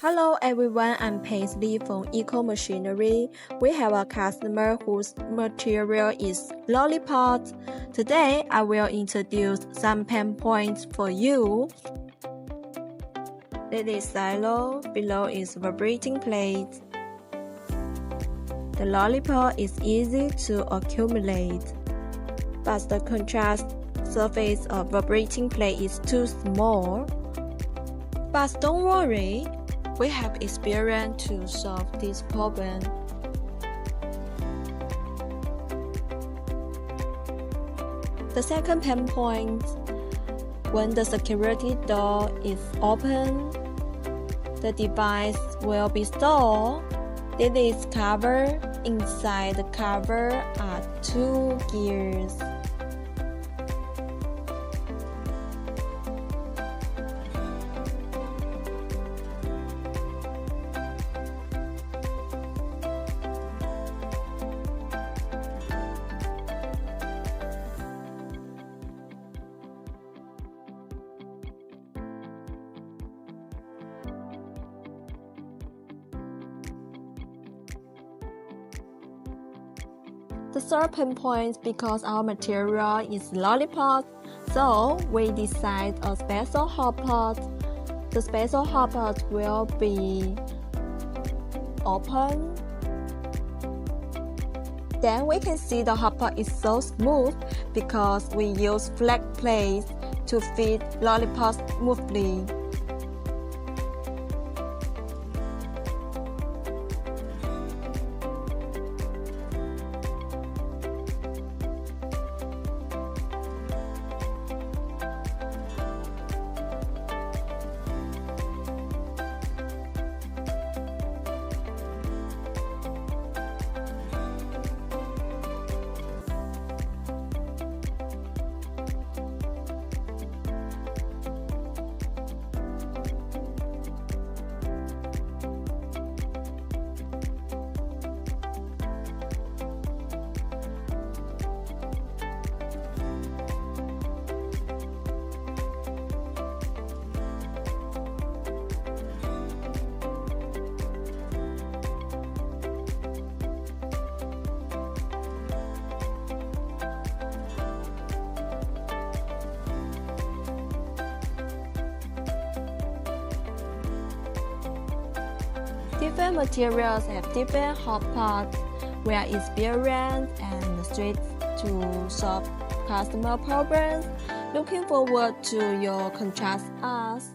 Hello everyone, I'm Paisley from Eco Machinery. We have a customer whose material is Lollipop. Today, I will introduce some pain points for you. This is silo, below is vibrating plate. The Lollipop is easy to accumulate, but the contrast surface of vibrating plate is too small. But don't worry, we have experience to solve this problem. The second pain point, when the security door is open, the device will be stored. This is cover. Inside the cover are two gears. The third pain point, because our material is Lollipop, so we designed a special hotpot. The special hotpot will be open. Then we can see the hotpot is so smooth because we use flat plates to feed Lollipops smoothly. Different materials have different hotpots. We are experienced and strict to solve customer problems. Looking forward to your contrast us.